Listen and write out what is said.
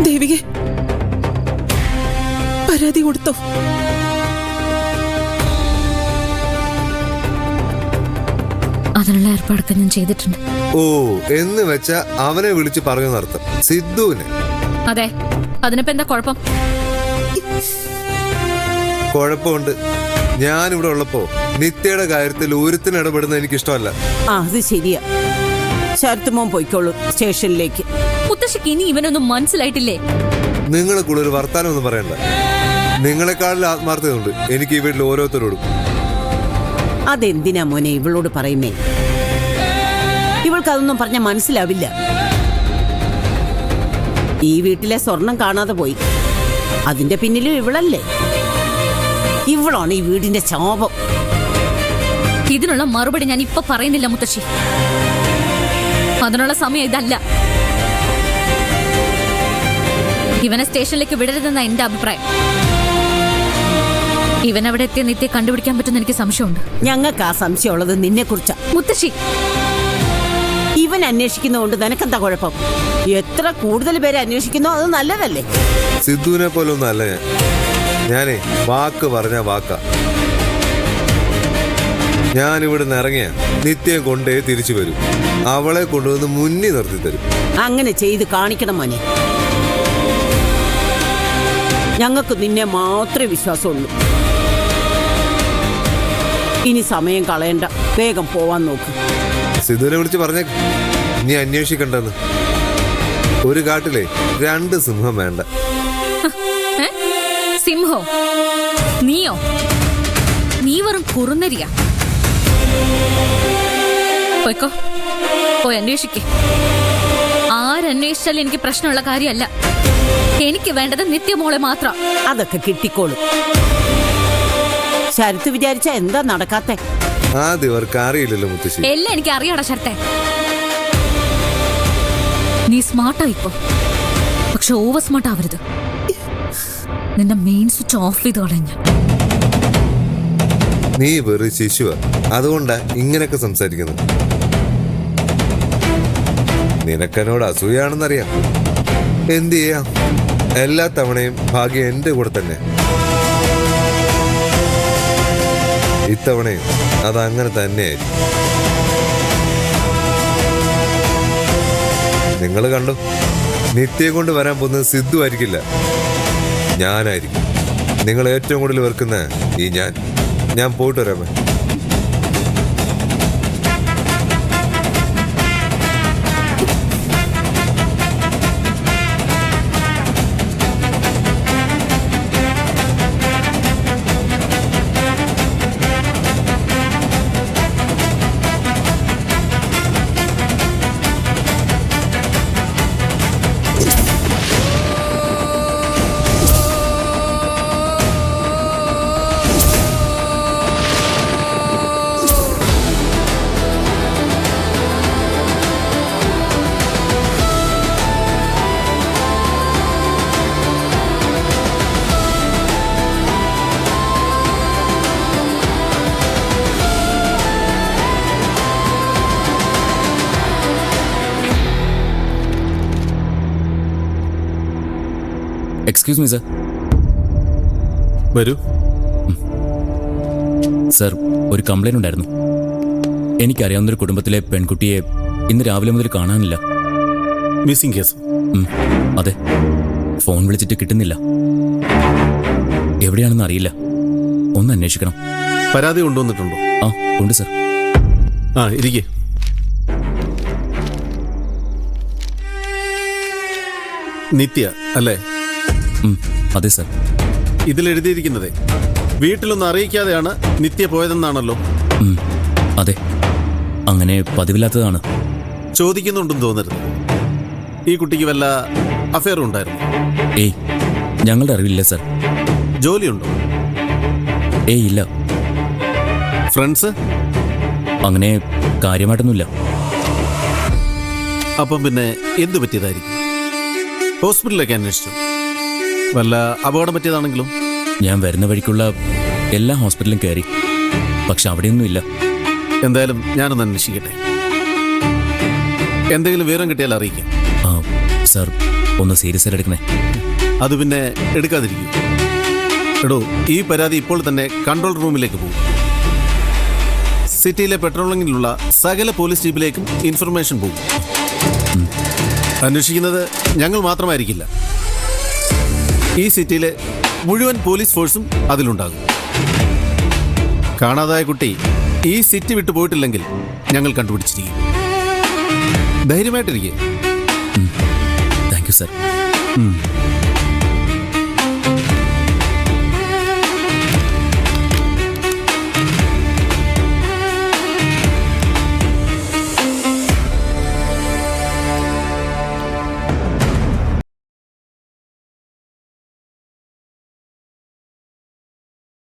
ദേവികെ, പരാതി കൊടുത്തോ? അതിനുള്ള ഏർപ്പാടൊക്കെ ഞാൻ ചെയ്തിട്ടുണ്ട്. ഓ, എന്ന് വെച്ചാ അവനെ വിളിച്ച് പറഞ്ഞു നടത്തും സിദ്ധുവിനെ? അതെ, അതിനിപ്പോ എന്താ കുഴപ്പം? കുഴപ്പമുണ്ട്. ഞാനിവിടെ ഉള്ളപ്പോ നിത്യയുടെ കാര്യത്തിൽ ഒരുത്തിന് ഇടപെടുന്ന എനിക്ക് ഇഷ്ടമല്ല. അത് ശരിയാ. ശരത്ത് മോൻ പോയിക്കോളൂ സ്റ്റേഷനിലേക്ക്. മുത്തശ്ശിക്ക് ഇനി ഇവനൊന്നും മനസ്സിലായിട്ടില്ലേ? നിങ്ങളെ കൂടെ ഒരു വർത്താനം ഒന്നും പറയണ്ട. നിങ്ങളെക്കാളിൽ ആത്മാർത്ഥതയുണ്ട് എനിക്ക് ഈ വീട്ടിൽ ഓരോരുത്തരോടും. അതെന്തിനാ മോനെ ഇവളോട് പറയുന്നേ? ഇവൾക്കതൊന്നും പറഞ്ഞാൽ മനസ്സിലാവില്ല. ഈ വീട്ടിലെ സ്വർണം കാണാതെ പോയി, അതിന്റെ പിന്നിലും ഇവളല്ലേ. ഇവളാണ് ഈ വീടിന്റെ ശാപം. ഇതിനുള്ള മറുപടി ഞാൻ ഇപ്പൊ പറയുന്നില്ല മുത്തശ്ശി. അതിനുള്ള സമയം ഇതല്ല. ഇവനെ സ്റ്റേഷനിലേക്ക് വിടരുതെന്ന എന്റെ അഭിപ്രായം. ഇവൻ അവിടെ എത്തിയ നിത്യെ കണ്ടുപിടിക്കാൻ പറ്റുന്ന എനിക്ക് സംശയമുണ്ട്. ഞങ്ങൾക്ക് ആ സംശയമുള്ളത് നിന്നെ കുറിച്ചാ മുത്തശ്ശി. ഇവൻ അന്വേഷിക്കുന്നതുകൊണ്ട് നിനക്കെന്താ കുഴപ്പം? എത്ര കൂടുതൽ പേരെ അന്വേഷിക്കുന്നോ അത് നല്ലതല്ലേ. സിദ്ധുവിനെ പോലെ ഒന്നും അല്ല ഞാനേ വാക്ക് പറഞ്ഞ വാക്ക. ഞാനിവിടെ നിന്ന് ഇറങ്ങിയ നിത്യം കൊണ്ടേ തിരിച്ചു വരും. അവളെ കൊണ്ടുവന്ന് മുന്നിൽ നിർത്തി തരും. അങ്ങനെ ചെയ്ത് കാണിക്കണം മോനെ. ഞങ്ങൾക്ക് നിന്നെ മാത്രമേ വിശ്വാസമുള്ളൂ. ഇനി സമയം കളയണ്ട, വേഗം പോവാൻ നോക്ക്. സിദ്ധുവിനെ വിളിച്ച് പറഞ്ഞേ നീ അന്വേഷിക്കണ്ടെന്ന്. ഒരു കാട്ടിലെ 2 സിംഹം വേണ്ട. സിംഹോ? നീയോ? നീ വെറും കുറുനരിയാ. പോയിക്കോ, പോയി അന്വേഷിക്കേ. ആരന്വേഷിച്ചാലും എനിക്ക് പ്രശ്നമുള്ള കാര്യമല്ല. എനിക്ക് വേണ്ടത് നിത്യമോളെ മാത്രം. അതൊക്കെ കിട്ടിക്കോളും. ശരത്ത് വിചാരിച്ച എന്താ നടക്കാത്തെ? ആദ്യവർക്ക് അറിയില്ലല്ലോ മുത്തശ്ശി. എല്ലാം എനിക്ക് അറിയാടാ ശരത്തെ. നീ സ്മാർട്ടായിപ്പോ, പക്ഷെ ഓവർ സ്മാർട്ട് ആവരുത്. നിന്റെ മെയിൻ സ്വിച്ച് ഓഫ് ചെയ്ത് കളഞ്ഞ. നീ വെറു ശിശുവ, അതുകൊണ്ടാ ഇങ്ങനെയൊക്കെ സംസാരിക്കുന്നത്. നിനക്കെന്നോട് അസൂയാണെന്നറിയാം. എന്ത് ചെയ്യാം, എല്ലാ തവണയും ഭാഗ്യം എന്റെ കൂടെ തന്നെ. ഇത്തവണയും അതങ്ങനെ തന്നെയായിരിക്കും. നിങ്ങൾ കണ്ടു, നിത്യയെ കൊണ്ട് വരാൻ പോകുന്നത് സിദ്ധു ആയിരിക്കില്ല, ഞാനായിരിക്കും. നിങ്ങൾ ഏറ്റവും കൂടുതൽ വെറുക്കുന്ന ഈ ഞാൻ പോയിട്ട് വരാമേ. Excuse me sir. വരൂ സർ, ഒരു കംപ്ലൈന്റ് ഉണ്ടായിരുന്നു. എനിക്കറിയാവുന്നൊരു കുടുംബത്തിലെ പെൺകുട്ടിയെ ഇന്ന് രാവിലെ മുതൽ കാണാനില്ല. Missing case? അതെ, ഫോൺ വിളിച്ചിട്ട് കിട്ടുന്നില്ല. എവിടെയാണെന്ന് അറിയില്ല. ഒന്ന് അന്വേഷിക്കണം. പരാതി കൊണ്ടുവന്നിട്ടുണ്ടോ? ആ, ഉണ്ട് സർ. ഇരിക്കേ. നിത്യ അല്ലേ? അതെ സർ. ഇതിലെഴുതിയിരിക്കുന്നതേ വീട്ടിലൊന്നും അറിയിക്കാതെയാണ് നിത്യ പോയതെന്നാണല്ലോ. അതെ, അങ്ങനെ പതിവില്ലാത്തതാണ്. ചോദിക്കുന്നുണ്ടെന്ന് തോന്നരുത്. ഈ കുട്ടിക്ക് വല്ല അഫയറും ഉണ്ടായിരുന്നു? ഏയ്, ഞങ്ങളുടെ അറിവില്ല സർ. ജോലിയുണ്ടോ? ഏയ് ഇല്ല. ഫ്രണ്ട്സ്? അങ്ങനെ കാര്യമായിട്ടൊന്നുമില്ല. അപ്പം പിന്നെ എന്തു പറ്റിയതായിരിക്കും? ഹോസ്പിറ്റലിലൊക്കെ അന്വേഷിച്ചു? വല്ല അപകടം പറ്റിയതാണെങ്കിലും? ഞാൻ വരുന്ന വഴിക്കുള്ള എല്ലാ ഹോസ്പിറ്റലും കയറി, പക്ഷെ അവിടെയൊന്നും ഇല്ല. എന്തായാലും ഞാനൊന്ന് അന്വേഷിക്കട്ടെ. എന്തെങ്കിലും വിവരം കിട്ടിയാൽ അറിയിക്കാം. സാർ ഒന്ന് സീരിയസ് ആയിട്ട് എടുക്കണേ. അത് പിന്നെ എടുക്കാതിരിക്കും. എടോ, ഈ പരാതി ഇപ്പോൾ തന്നെ കൺട്രോൾ റൂമിലേക്ക് പോകും. സിറ്റിയിലെ പെട്രോളിങ്ങിലുള്ള സകല പോലീസ് ജീപ്പിലേക്കും ഇൻഫർമേഷൻ പോകും. അന്വേഷിക്കുന്നത് ഞങ്ങൾ മാത്രമായിരിക്കില്ല, ഈ സിറ്റിയിലെ മുഴുവൻ പോലീസ് ഫോഴ്സും അതിലുണ്ടാകും. കാണാതായ കുട്ടി ഈ സിറ്റി വിട്ടു പോയിട്ടില്ലെങ്കിൽ ഞങ്ങൾ കണ്ടുപിടിച്ചിരിക്കും. ധൈര്യമായിട്ടിരിക്കുക. Thank you sir.